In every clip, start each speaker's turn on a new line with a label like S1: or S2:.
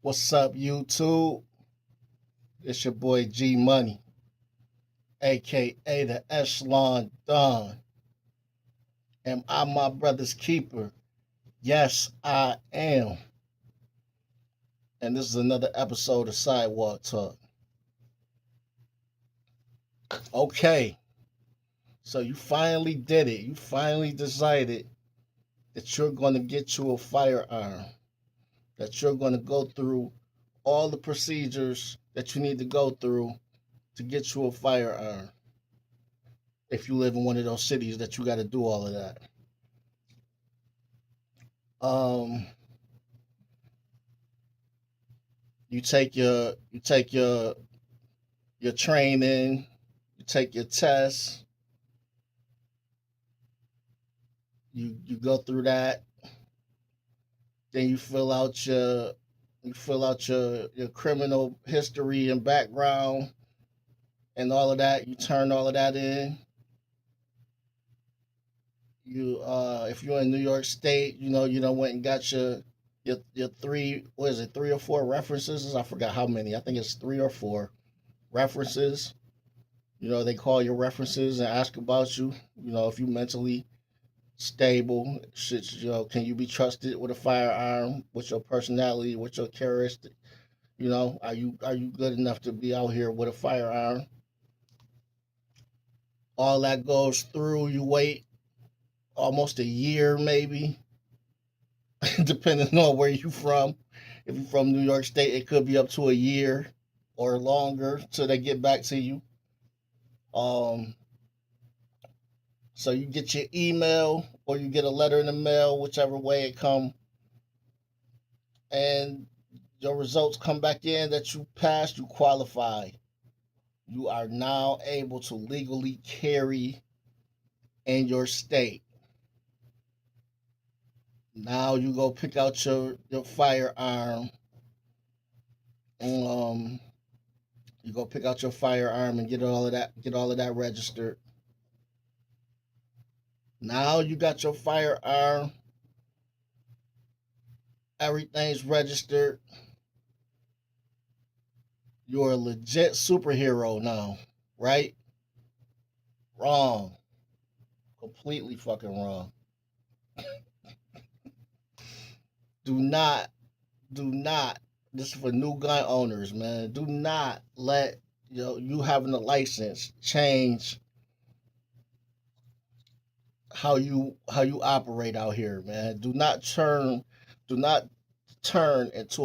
S1: What's up, YouTube? It's your boy G Money, aka the Echelon Don. Am I my brother's keeper? Yes, I am. And this is another episode of Sidewalk Talk. Okay, so you finally did it. You finally decided that you're going to get you a firearm, that you're going to go through all the procedures that you need to go through to get you a firearm. If you live in one of those cities that you got to do all of that. Um, you take your training, you take your tests, you go through that, then you fill out your criminal history and background and all of that. You turn all of that in. If you're in New York State, you don't went and got your three, what is it, three or four references? I forgot how many. I think it's three or four references. They call your references and ask about you. If you mentally stable, shit, can you be trusted with a firearm, with your personality, with your character? Are you good enough to be out here with a firearm? All that goes through. You wait almost a year, maybe, depending on where you're from. If you're from New York State, it could be up to a year or longer till they get back to you. Um, so you get your email or you get a letter in the mail, whichever way it come, and your results come back in that you passed, you qualify. You are now able to legally carry in your state. Now you go pick out your firearm. Um, you go pick out your firearm and get all of that registered. Now you got your firearm. Everything's registered. You're a legit superhero now, right? Wrong. Completely fucking wrong. Do not, do not. This is for new gun owners, man. Do not let you having a license change how you operate out here, man. Do not turn into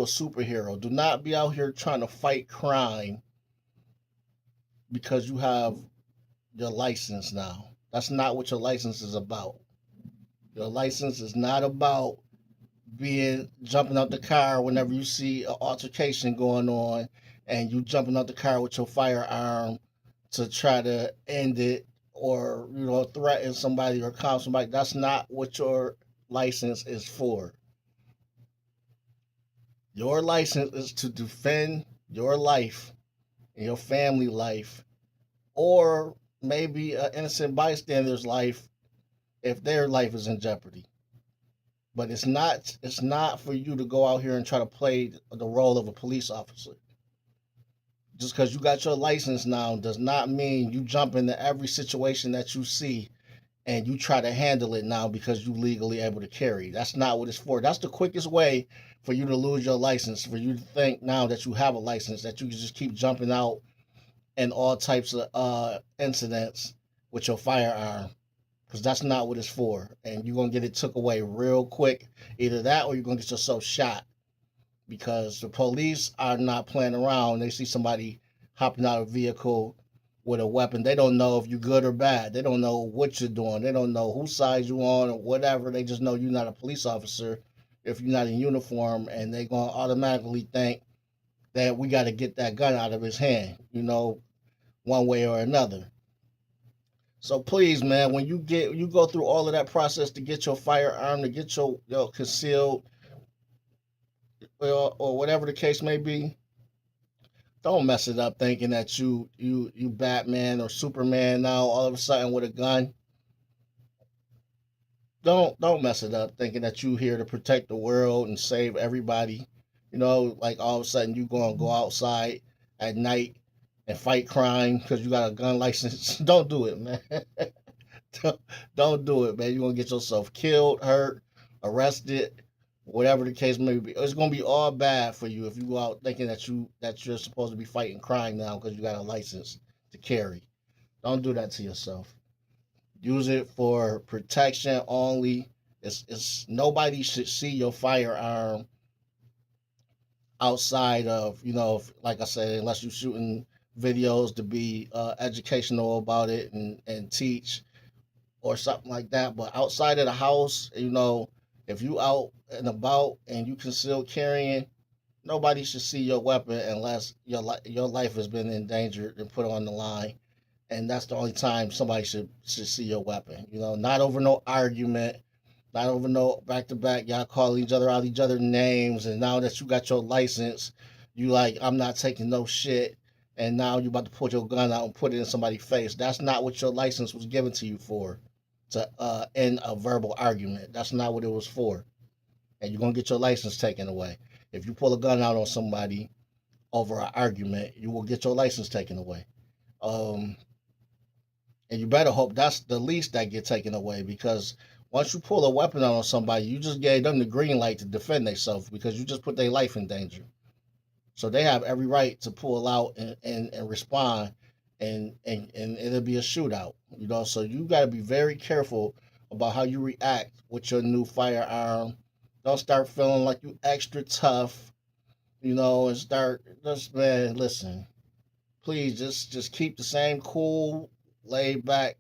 S1: a superhero. Do not be out here trying to fight crime because you have your license now. That's not what your license is about. Your license is not about being jumping out the car whenever you see an altercation going on and you jumping out the car with your firearm to try to end it or threaten somebody or calm somebody. That's not what your license is for. Your license is to defend your life and your family life, or maybe an innocent bystander's life if their life is in jeopardy. But it's not for you to go out here and try to play the role of a police officer. Just because you got your license now does not mean you jump into every situation that you see and you try to handle it now because you legally able to carry. That's not what it's for. That's the quickest way for you to lose your license, for you to think now that you have a license that you can just keep jumping out in all types of incidents with your firearm, because that's not what it's for. And you're going to get it took away real quick. Either that or you're going to get yourself shot, because the police are not playing around. They see somebody hopping out of a vehicle with a weapon. They don't know if you're good or bad. They don't know what you're doing. They don't know whose side you're on or whatever. They just know you're not a police officer if you're not in uniform, and they're going to automatically think that we got to get that gun out of his hand, one way or another. So please, man, when you go through all of that process to get your firearm, to get your concealed, or whatever the case may be, don't mess it up thinking that you Batman or Superman now all of a sudden with a gun. Don't mess it up thinking that you here to protect the world and save everybody. like all of a sudden you gonna go outside at night and fight crime because you got a gun license. Don't do it, man. don't, don't do it, man. You're gonna get yourself killed, hurt, arrested, whatever the case may be. It's gonna be all bad for you if you go out thinking that you're supposed to be fighting crime now because you got a license to carry. Don't do that to yourself. Use it for protection only. It's nobody should see your firearm outside of, like I said, unless you're shooting videos to be educational about it and teach or something like that. But outside of the house, if you out and about and you conceal carrying, nobody should see your weapon unless your life has been endangered and put on the line. And that's the only time somebody should see your weapon. Not over no argument, not over no back to back. Y'all calling each other names, and now that you got your license, you like, I'm not taking no shit. And now you about to put your gun out and put it in somebody's face. That's not what your license was given to you for, to end a verbal argument. That's not what it was for. And you're gonna get your license taken away. If you pull a gun out on somebody over an argument, you will get your license taken away. Um, and you better hope that's the least that get taken away, because once you pull a weapon out on somebody, you just gave them the green light to defend themselves because you just put their life in danger. So they have every right to pull out and respond, and it'll be a shootout. So you got to be very careful about how you react with your new firearm. Don't start feeling like you extra tough, and start just, man, listen. Please just keep the same cool, laid back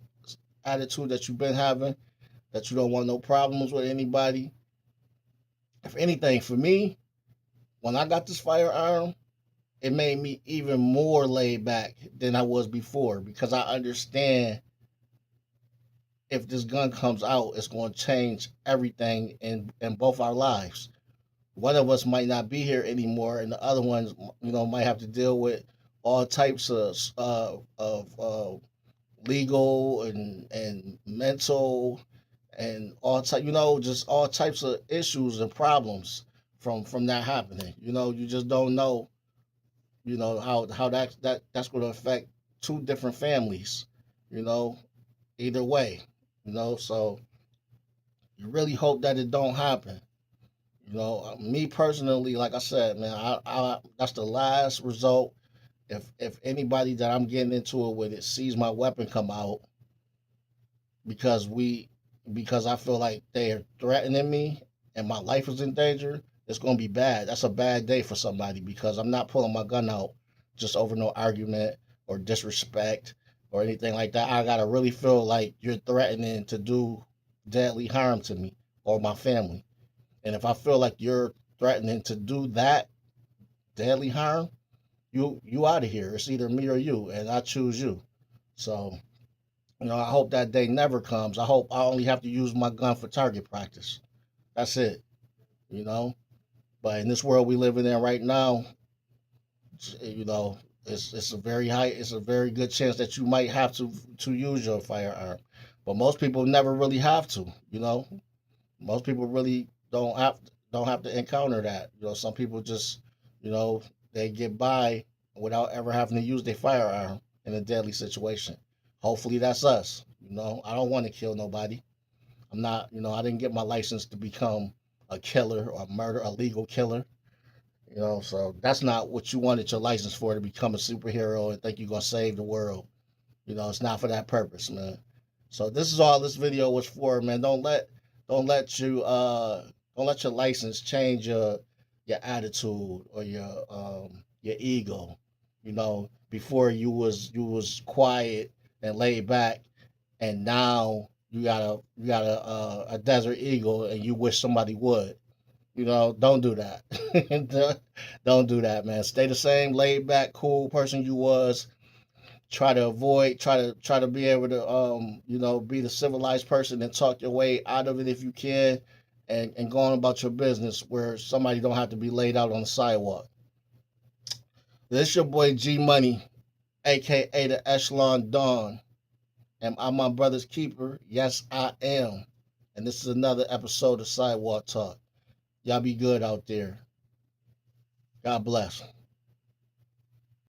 S1: attitude that you've been having, that you don't want no problems with anybody. If anything, for me, when I got this firearm, it made me even more laid back than I was before, because I understand if this gun comes out, it's going to change everything in both our lives. One of us might not be here anymore, and the other ones, might have to deal with all types of legal and mental and all type, just all types of issues and problems from that happening. You just don't know, how that's going to affect two different families, you know, either way, So you really hope that it don't happen. Me personally, like I said, man, I that's the last result. If anybody that I'm getting into it with it sees my weapon come out because I feel like they are threatening me and my life is in danger, it's gonna be bad. That's a bad day for somebody, because I'm not pulling my gun out just over no argument or disrespect or anything like that. I gotta really feel like you're threatening to do deadly harm to me or my family. And if I feel like you're threatening to do that deadly harm, you out of here. It's either me or you, and I choose you. So, I hope that day never comes. I hope I only have to use my gun for target practice. That's it. You know. But in this world we living in right now, it's a very high, it's a very good chance that you might have to use your firearm. But most people never really have to. Most people really don't have to encounter that. Some people just, you know, they get by without ever having to use their firearm in a deadly situation. Hopefully that's us. I don't want to kill nobody. I'm not, I didn't get my license to become a killer or a legal killer. So that's not what you wanted your license for, to become a superhero and think you're gonna save the world. It's not for that purpose, man. So this is all this video was for, man. Don't let your license change your attitude or your ego. Before you was quiet and laid back, and now you got a desert eagle and you wish somebody would. Don't do that. Don't do that, man. Stay the same laid back, cool person you was. Try to be able to be the civilized person and talk your way out of it if you can, and go on about your business where somebody don't have to be laid out on the sidewalk. This your boy G Money, aka the Echelon Don. Am I my brother's keeper? Yes, I am. And this is another episode of Sidewalk Talk. Y'all be good out there. God bless.